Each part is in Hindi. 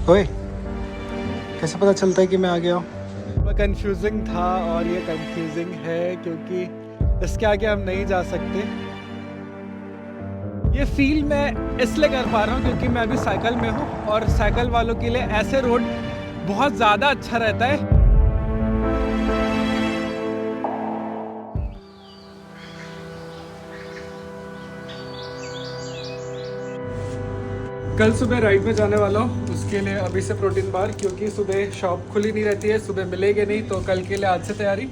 ओए, कैसे पता चलता है कि मैं आ गया हूँ? थोड़ा कंफ्यूजिंग था और ये कंफ्यूजिंग है क्योंकि इसके आगे हम नहीं जा सकते। ये फील मैं इसलिए कर पा रहा हूँ क्योंकि मैं अभी साइकिल में हूँ और साइकिल वालों के लिए ऐसे रोड बहुत ज़्यादा अच्छा रहता है। कल सुबह राइड में जाने वाला हूँ, उसके लिए अभी से प्रोटीन बार, क्योंकि सुबह शॉप खुली नहीं रहती है, सुबह मिलेगी नहीं, तो कल के लिए आज से तैयारी।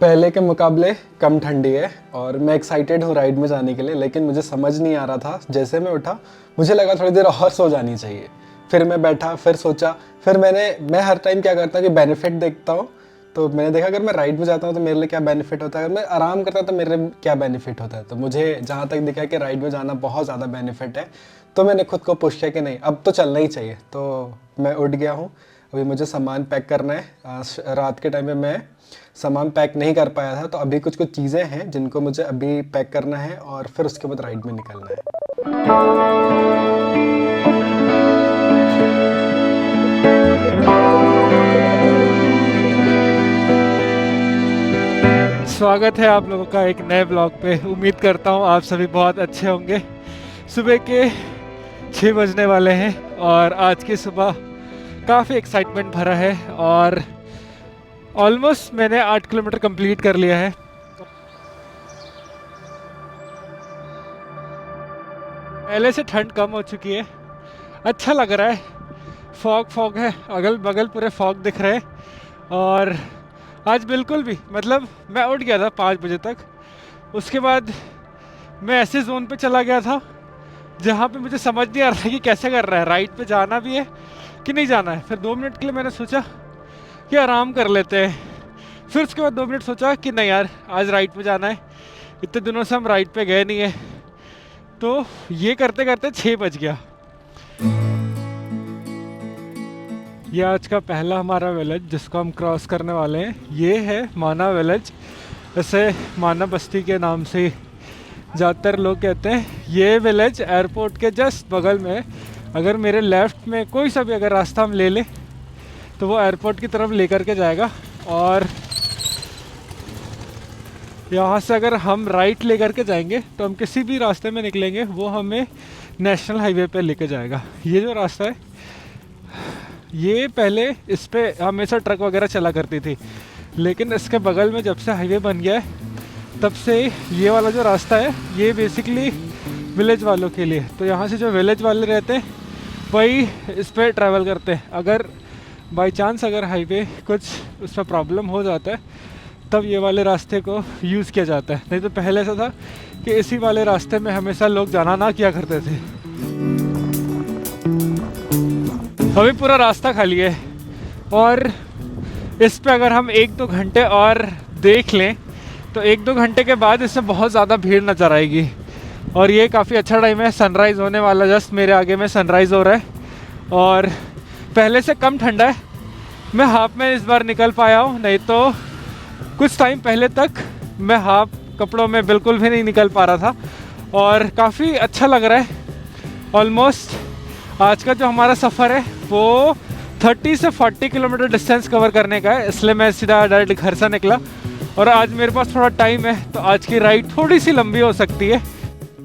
पहले के मुकाबले कम ठंडी है और मैं एक्साइटेड हूँ राइड में जाने के लिए, लेकिन मुझे समझ नहीं आ रहा था। जैसे मैं उठा मुझे लगा थोड़ी देर और सो जानी चाहिए, फिर मैं बैठा, फिर सोचा, फिर मैं हर टाइम क्या करता हूँ कि बेनिफिट देखता हूँ। तो मैंने देखा अगर मैं राइड में जाता हूँ तो मेरे लिए क्या बेनिफिट होता है, अगर मैं आराम करता हूँ तो मेरे लिए क्या बेनिफिट होता है। तो मुझे जहाँ तक दिखा कि राइड में जाना बहुत ज़्यादा बेनिफिट है, तो मैंने खुद को पुश किया कि नहीं अब तो चलना ही चाहिए। तो मैं उठ गया हूँ, अभी मुझे सामान पैक करना है। रात के टाइम में मैं सामान पैक नहीं कर पाया था, तो अभी कुछ चीज़ें हैं जिनको मुझे अभी पैक करना है और फिर उसके बाद राइड में निकलना है। स्वागत है आप लोगों का एक नए ब्लॉग पे। उम्मीद करता हूँ आप सभी बहुत अच्छे होंगे। सुबह के 6 बजने वाले हैं और आज की सुबह काफ़ी एक्साइटमेंट भरा है और ऑलमोस्ट मैंने 8 किलोमीटर कंप्लीट कर लिया है। पहले से ठंड कम हो चुकी है, अच्छा लग रहा है। फॉग है, अगल बगल पूरे फॉग दिख रहे हैं। और आज बिल्कुल भी मतलब मैं उठ गया था 5 बजे तक, उसके बाद मैं ऐसे जोन पे चला गया था जहाँ पे मुझे समझ नहीं आ रहा था कि कैसे कर रहा है, राइड पे जाना भी है कि नहीं जाना है। फिर 2 मिनट के लिए मैंने सोचा कि आराम कर लेते हैं, फिर उसके बाद 2 मिनट सोचा कि नहीं यार आज राइड पे जाना है, इतने दिनों से हम राइड पे गए नहीं है। तो ये करते करते 6 बज गया। ये आज का पहला हमारा विलेज जिसको हम क्रॉस करने वाले हैं, ये है माना विलेज। इसे माना बस्ती के नाम से ज़्यादातर लोग कहते हैं। ये विलेज एयरपोर्ट के जस्ट बगल में है। अगर मेरे लेफ़्ट में कोई सा भी अगर रास्ता हम ले लें तो वो एयरपोर्ट की तरफ लेकर के जाएगा, और यहाँ से अगर हम राइट लेकर के जाएंगे तो हम किसी भी रास्ते में निकलेंगे वो हमें नेशनल हाईवे पे लेके जाएगा। ये जो रास्ता है ये पहले इस पे हमेशा ट्रक वगैरह चला करती थी, लेकिन इसके बगल में जब से हाईवे बन गया है तब से ये वाला जो रास्ता है ये बेसिकली विलेज वालों के लिए। तो यहाँ से जो विलेज वाले रहते हैं वही इस पर ट्रैवल करते हैं। अगर बाई चांस अगर हाईवे कुछ उस पर प्रॉब्लम हो जाता है तब ये वाले रास्ते को यूज़ किया जाता है, नहीं तो पहले ऐसा था कि इसी वाले रास्ते में हमेशा लोग जाना ना किया करते थे। अभी पूरा रास्ता खाली है और इस पे अगर हम 1-2 घंटे और देख लें तो 1-2 घंटे के बाद इससे बहुत ज़्यादा भीड़ नज़र आएगी। और ये काफ़ी अच्छा टाइम है, सनराइज़ होने वाला, जस्ट मेरे आगे में सनराइज़ हो रहा है और पहले से कम ठंडा है। मैं हाफ में इस बार निकल पाया हूँ, नहीं तो कुछ टाइम पहले तक मैं हाफ कपड़ों में बिल्कुल भी नहीं निकल पा रहा था और काफ़ी अच्छा लग रहा है। ऑलमोस्ट आज का जो हमारा सफ़र है वो 30 से 40 किलोमीटर डिस्टेंस कवर करने का है, इसलिए मैं सीधा डायरेक्ट घर से निकला। और आज मेरे पास थोड़ा टाइम है तो आज की राइड थोड़ी सी लंबी हो सकती है।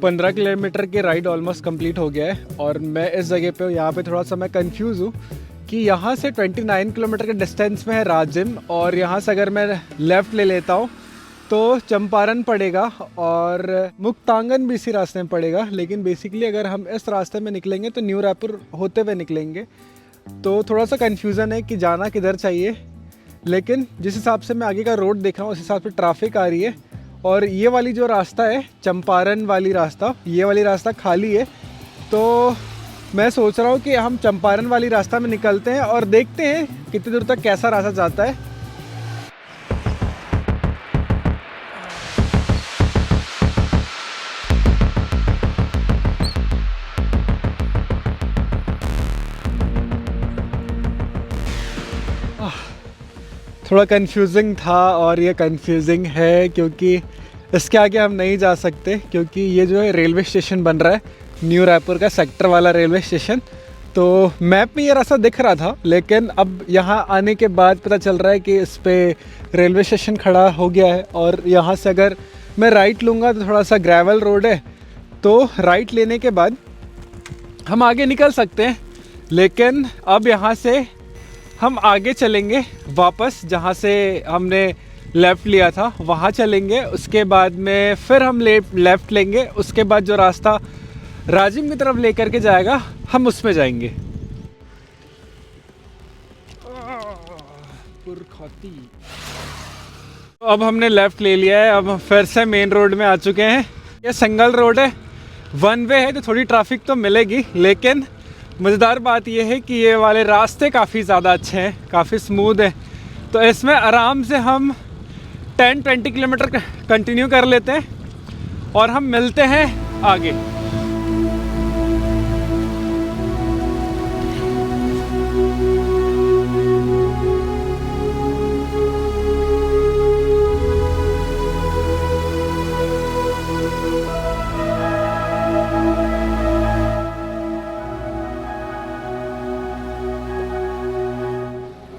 15 किलोमीटर की राइड ऑलमोस्ट कंप्लीट हो गया है और मैं इस जगह पे यहाँ पे थोड़ा सा मैं कंफ्यूज हूँ कि यहाँ से 29 किलोमीटर के डिस्टेंस में है राजिम, और यहाँ से अगर मैं लेफ़्ट ले लेता हूँ तो चंपारण पड़ेगा और मुक्तांगन भी इसी रास्ते में पड़ेगा। लेकिन बेसिकली अगर हम इस रास्ते में निकलेंगे तो न्यू रायपुर होते हुए निकलेंगे, तो थोड़ा सा कन्फ्यूज़न है कि जाना किधर चाहिए। लेकिन जिस हिसाब से मैं आगे का रोड देख रहा हूँ उस हिसाब से ट्रैफिक आ रही है, और ये वाली जो रास्ता है चंपारण वाली रास्ता, ये वाली रास्ता खाली है। तो मैं सोच रहा हूँ कि हम चंपारण वाली रास्ता में निकलते हैं और देखते हैं कितनी दूर तक कैसा रास्ता जाता है। थोड़ा कंफ्यूजिंग था और ये कंफ्यूजिंग है क्योंकि इसके आगे हम नहीं जा सकते, क्योंकि ये जो है रेलवे स्टेशन बन रहा है न्यू रायपुर का सेक्टर वाला रेलवे स्टेशन। तो मैप में ये रास्ता दिख रहा था, लेकिन अब यहाँ आने के बाद पता चल रहा है कि इस पे रेलवे स्टेशन खड़ा हो गया है। और यहाँ से अगर मैं राइट लूँगा तो थोड़ा सा ग्रेवल रोड है, तो राइट लेने के बाद हम आगे निकल सकते हैं। लेकिन अब यहाँ से हम आगे चलेंगे वापस, जहाँ से हमने लेफ़्ट लिया था वहाँ चलेंगे। उसके बाद में फिर हम लेफ़्ट लेंगे। उसके बाद जो रास्ता राजिम की तरफ लेकर के जाएगा हम उसमें जाएंगे। अब हमने लेफ़्ट ले लिया है, अब फिर से मेन रोड में आ चुके हैं। ये सिंगल रोड है, वन वे है, तो थोड़ी ट्रैफिक तो मिलेगी, लेकिन मज़ेदार बात यह है कि ये वाले रास्ते काफ़ी ज़्यादा अच्छे हैं, काफ़ी स्मूथ है। तो इसमें आराम से हम 10-20 किलोमीटर कंटिन्यू कर लेते हैं और हम मिलते हैं आगे।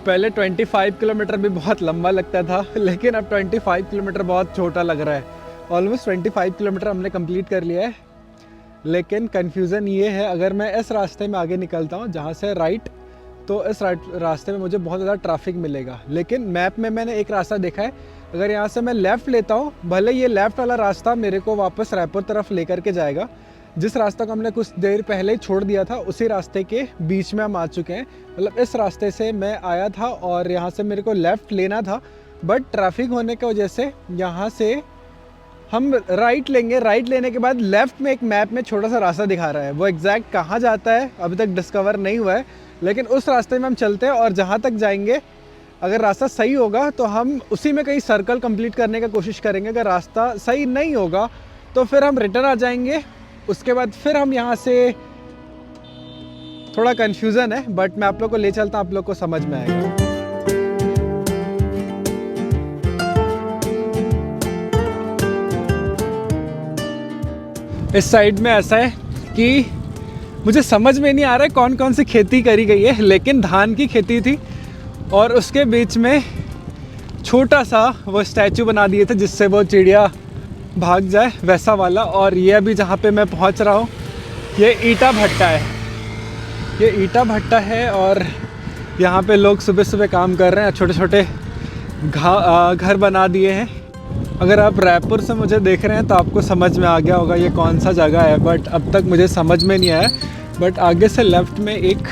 पहले 25 किलोमीटर भी बहुत लंबा लगता था, लेकिन अब 25 किलोमीटर बहुत छोटा लग रहा है। ऑलमोस्ट 25 किलोमीटर हमने कंप्लीट कर लिया है। लेकिन कन्फ्यूज़न ये है, अगर मैं इस रास्ते में आगे निकलता हूँ जहाँ से राइट, तो इस रास्ते में मुझे बहुत ज़्यादा ट्रैफिक मिलेगा। लेकिन मैप में मैंने एक रास्ता देखा है, अगर यहाँ से मैं लेफ़्ट लेता हूँ, भले ये लेफ़्ट वाला रास्ता मेरे को वापस रायपुर तरफ लेकर के जाएगा। जिस रास्ता को हमने कुछ देर पहले ही छोड़ दिया था, उसी रास्ते के बीच में हम आ चुके हैं। मतलब इस रास्ते से मैं आया था और यहाँ से मेरे को लेफ़्ट लेना था, बट ट्रैफिक होने की वजह से यहाँ से हम राइट लेंगे। राइट लेने के बाद लेफ़्ट में एक मैप में छोटा सा रास्ता दिखा रहा है, वो एग्जैक्ट कहाँ जाता है अभी तक डिस्कवर नहीं हुआ है, लेकिन उस रास्ते में हम चलते हैं। और जहाँ तक जाएंगे, अगर रास्ता सही होगा तो हम उसी में कहीं सर्कल कंप्लीट करने का कोशिश करेंगे। अगर रास्ता सही नहीं होगा तो फिर हम रिटर्न आ जाएंगे। उसके बाद फिर हम यहाँ से, थोड़ा कन्फ्यूज़न है बट मैं आप लोग को ले चलता हूँ, आप लोग को समझ में आएगा। इस साइड में ऐसा है कि मुझे समझ में नहीं आ रहा है कौन कौन सी खेती करी गई है, लेकिन धान की खेती थी और उसके बीच में छोटा सा वो स्टैचू बना दिए थे जिससे वो चिड़िया भाग जाए, वैसा वाला। और ये अभी जहाँ पे मैं पहुँच रहा हूँ, ये ईटा भट्टा है। ये ईटा भट्टा है और यहाँ पे लोग सुबह सुबह काम कर रहे हैं, छोटे छोटे घर बना दिए हैं। अगर आप रायपुर से मुझे देख रहे हैं तो आपको समझ में आ गया होगा ये कौन सा जगह है, बट अब तक मुझे समझ में नहीं आया। बट आगे से लेफ़्ट में एक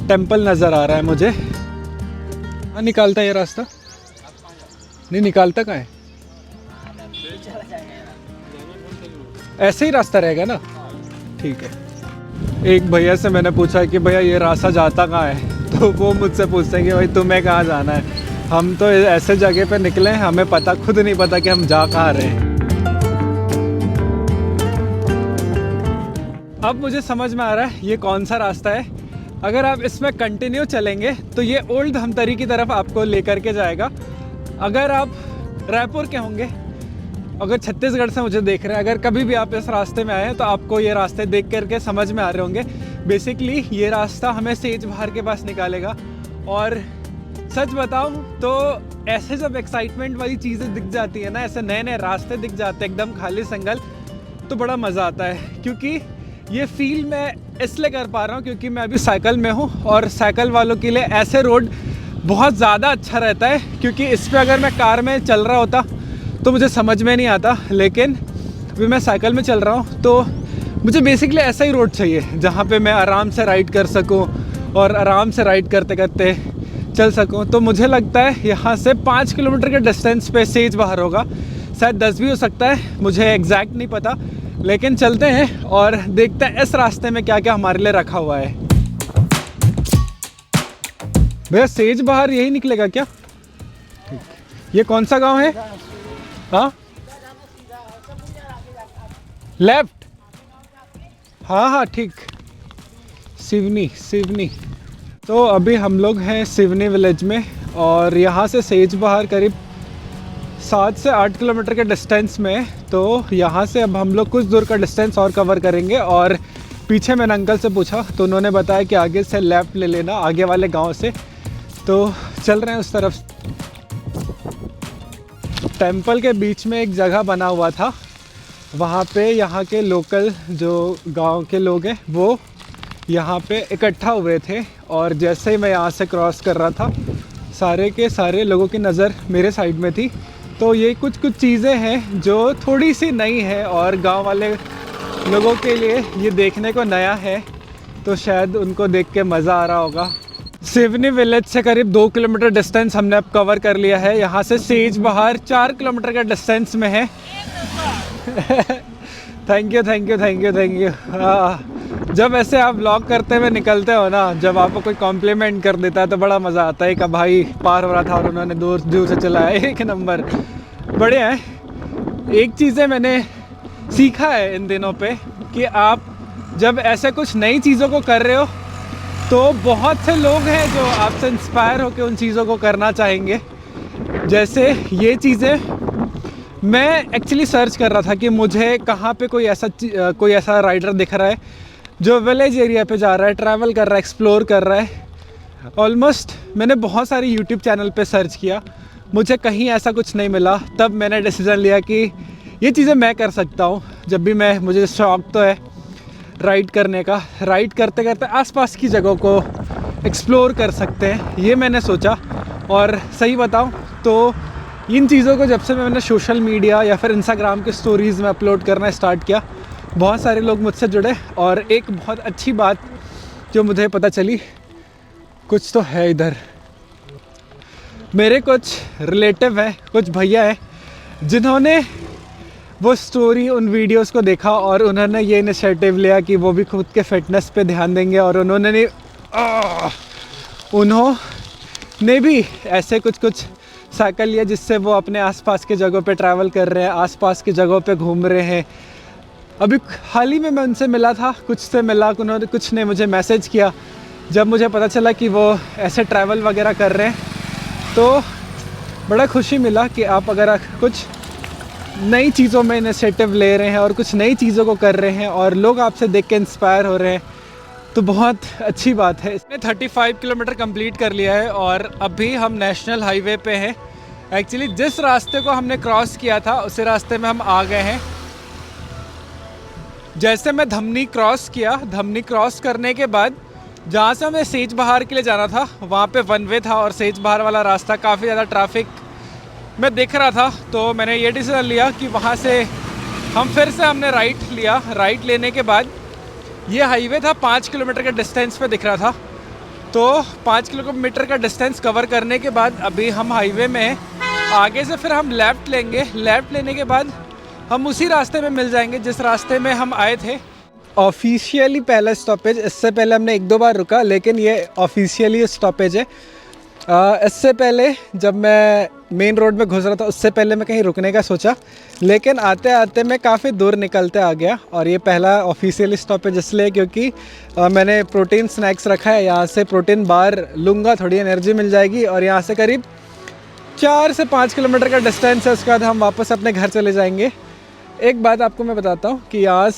टेंपल नज़र आ रहा है मुझे। हाँ, निकालता है ये रास्ता? नहीं निकालता, कहाँ है? ऐसे ही रास्ता रहेगा ना? ठीक है। एक भैया से मैंने पूछा कि भैया ये रास्ता जाता कहाँ है, तो वो मुझसे पूछते हैं कि भाई तुम्हें कहाँ जाना है। हम तो ऐसे जगह पे निकले हैं, हमें पता खुद नहीं पता कि हम जा कहाँ रहे हैं। अब मुझे समझ में आ रहा है ये कौन सा रास्ता है। अगर आप इसमें कंटिन्यू चलेंगे तो ये ओल्ड धमतरी की तरफ आपको लेकर के जाएगा। अगर आप रायपुर के होंगे, अगर छत्तीसगढ़ से मुझे देख रहे हैं, अगर कभी भी आप इस रास्ते में आए हैं तो आपको ये रास्ते देख करके समझ में आ रहे होंगे। बेसिकली ये रास्ता हमें सेज बहार के पास निकालेगा। और सच बताऊं तो ऐसे जब एक्साइटमेंट वाली चीज़ें दिख जाती है ना, ऐसे नए नए रास्ते दिख जाते हैं एकदम खाली संगल, तो बड़ा मज़ा आता है। क्योंकि ये फील मैं इसलिए कर पा रहा हूँ क्योंकि मैं अभी साइकिल में हूँ, और साइकिल वालों के लिए ऐसे रोड बहुत ज़्यादा अच्छा रहता है। क्योंकि इस पर अगर मैं कार में चल रहा होता तो मुझे समझ में नहीं आता, लेकिन अभी मैं साइकिल में चल रहा हूँ तो मुझे बेसिकली ऐसा ही रोड चाहिए जहाँ पे मैं आराम से राइड कर सकूँ और आराम से राइड करते करते चल सकूँ। तो मुझे लगता है यहाँ से 5 किलोमीटर के डिस्टेंस पे सेज बहार होगा, शायद 10 भी हो सकता है, मुझे एग्जैक्ट नहीं पता। लेकिन चलते हैं और देखते हैं इस रास्ते में क्या क्या हमारे लिए रखा हुआ है। भैया सेज बहार यही निकलेगा क्या? ये कौन सा गांव है? हाँ, लेफ्ट। हाँ हाँ ठीक, सिवनी सिवनी। तो अभी हम लोग हैं सिवनी विलेज में, और यहाँ से सेज बहार करीब 7 से 8 किलोमीटर के डिस्टेंस में। तो यहाँ से अब हम लोग कुछ दूर का डिस्टेंस और कवर करेंगे और पीछे मैंने अंकल से पूछा तो उन्होंने बताया कि आगे से लेफ़्ट ले लेना, आगे वाले गांव से। तो चल रहे हैं उस तरफ। टेंपल के बीच में एक जगह बना हुआ था, वहाँ पे यहाँ के लोकल जो गांव के लोग हैं वो यहाँ पे इकट्ठा हुए थे। और जैसे ही मैं यहाँ से क्रॉस कर रहा था, सारे के सारे लोगों की नज़र मेरे साइड में थी। तो ये कुछ चीज़ें हैं जो थोड़ी सी नई है और गांव वाले लोगों के लिए ये देखने को नया है, तो शायद उनको देख के मज़ा आ रहा होगा। सिवनी विलेज से करीब 2 किलोमीटर डिस्टेंस हमने अब कवर कर लिया है। यहाँ से सेज बहार 4 किलोमीटर का डिस्टेंस में है। Thank you thank you thank you thank you. जब ऐसे आप व्लॉग करते हुए निकलते हो ना, जब आपको कोई कॉम्प्लीमेंट कर देता है तो बड़ा मज़ा आता है। कि भाई पार हो रहा था और उन्होंने दूर से चलाया, एक नंबर, बढ़िया है। एक चीज़ें मैंने सीखा है इन दिनों पे कि आप जब ऐसे कुछ नई चीज़ों को कर रहे हो तो बहुत से लोग हैं जो आपसे इंस्पायर होकर उन चीज़ों को करना चाहेंगे। जैसे ये चीज़ें मैं एक्चुअली सर्च कर रहा था कि मुझे कहाँ पे कोई ऐसा राइडर दिख रहा है जो विलेज एरिया पे जा रहा है, ट्रैवल कर रहा है, एक्सप्लोर कर रहा है। ऑलमोस्ट मैंने बहुत सारी यूट्यूब चैनल पे सर्च किया, मुझे कहीं ऐसा कुछ नहीं मिला। तब मैंने डिसीज़न लिया कि ये चीज़ें मैं कर सकता हूँ। जब भी मुझे शौक़ तो है राइड करने का, राइड करते करते आसपास की जगहों को एक्सप्लोर कर सकते हैं, ये मैंने सोचा। और सही बताऊँ तो इन चीज़ों को जब से मैंने सोशल मीडिया या फिर इंस्टाग्राम के स्टोरीज़ में अपलोड करना स्टार्ट किया, बहुत सारे लोग मुझसे जुड़े। और एक बहुत अच्छी बात जो मुझे पता चली, कुछ तो है इधर। मेरे कुछ रिलेटिव हैं, कुछ भैया हैं जिन्होंने वो स्टोरी, उन वीडियोस को देखा और उन्होंने ये इनिशिएटिव लिया कि वो भी खुद के फिटनेस पे ध्यान देंगे। और उन्होंने भी ऐसे कुछ साइकिल लिया जिससे वो अपने आसपास के जगहों पे ट्रैवल कर रहे हैं, आसपास की जगहों पे घूम रहे हैं। अभी हाल ही में मैं उनसे मिला था, कुछ से मिला, उन्होंने कुछ ने मुझे मैसेज किया। जब मुझे पता चला कि वो ऐसे ट्रैवल वगैरह कर रहे हैं तो बड़ा खुशी मिला कि आप अगर कुछ नई चीज़ों में इनिशिएटिव ले रहे हैं और कुछ नई चीज़ों को कर रहे हैं और लोग आपसे देख के इंस्पायर हो रहे हैं तो बहुत अच्छी बात है। इसने 35 किलोमीटर कंप्लीट कर लिया है और अभी हम नेशनल हाईवे पे हैं। एक्चुअली जिस रास्ते को हमने क्रॉस किया था उसी रास्ते में हम आ गए हैं। जैसे मैं धमनी क्रॉस किया, धमनी क्रॉस करने के बाद जहाँ से हमें सेज बहार के लिए जाना था वहाँ पे वन वे था और सेज बहार वाला रास्ता काफ़ी ज़्यादा ट्रैफिक में दिख रहा था। तो मैंने ये डिसीजन लिया कि वहाँ से हमने राइट लिया। राइट लेने के बाद ये हाईवे था 5 किलोमीटर के डिस्टेंस पे दिख रहा था। तो 5 किलोमीटर का डिस्टेंस कवर करने के बाद अभी हम हाईवे में हैं। आगे से फिर हम लेफ़्ट लेंगे। लेफ़्ट लेने के बाद हम उसी रास्ते में मिल जाएंगे जिस रास्ते में हम आए थे। ऑफिशियली पहला स्टॉपेज, इससे पहले हमने 1-2 बार रुका, लेकिन ये ऑफिशियली स्टॉपेज है। इससे पहले जब मैं मेन रोड में घुस रहा था उससे पहले मैं कहीं रुकने का सोचा, लेकिन आते आते मैं काफ़ी दूर निकलते आ गया। और ये पहला ऑफिशियली स्टॉपेज इसलिए क्योंकि मैंने प्रोटीन स्नैक्स रखा है, यहाँ से प्रोटीन बार लूँगा, थोड़ी एनर्जी मिल जाएगी। और यहाँ से करीब 4 से 5 किलोमीटर का डिस्टेंस है, उसके बाद हम वापस अपने घर चले जाएंगे। एक बात आपको मैं बताता हूँ कि यहाँ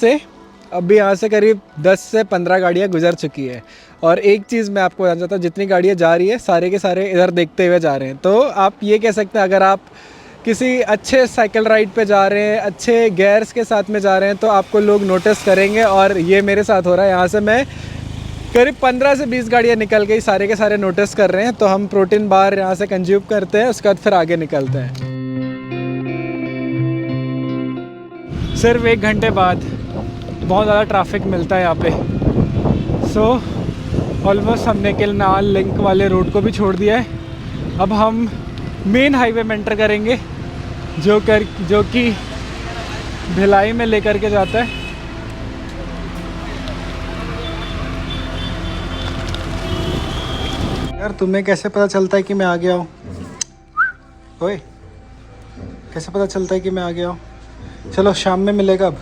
से करीब 10 से 15 गाड़ियाँ गुजर चुकी है। और एक चीज़ मैं आपको बताना चाहता हूँ, जितनी गाड़ियाँ जा रही है सारे के सारे इधर देखते हुए जा रहे हैं। तो आप ये कह सकते हैं अगर आप किसी अच्छे साइकिल राइड पे जा रहे हैं, अच्छे गेयर्स के साथ में जा रहे हैं तो आपको लोग नोटिस करेंगे। और ये मेरे साथ हो रहा है। यहाँ से मैं करीब 15 से 20 गाड़ियाँ निकल गई, सारे के सारे नोटिस कर रहे हैं। तो हम प्रोटीन बार यहाँ से कंज्यूम करते हैं, उसके बाद फिर आगे निकलते हैं। सिर्फ 1 घंटे बाद बहुत ज़्यादा ट्रैफिक मिलता है यहाँ पे। सो ऑलमोस्ट हमने केलनाल लिंक वाले रोड को भी छोड़ दिया है। अब हम मेन हाईवे में एंटर करेंगे जो कि भिलाई में लेकर के जाता है। यार तुम्हें कैसे पता चलता है कि मैं आ गया हूँ? ओए, कैसे पता चलता है कि मैं आ गया हूँ? चलो शाम में मिलेगा अब।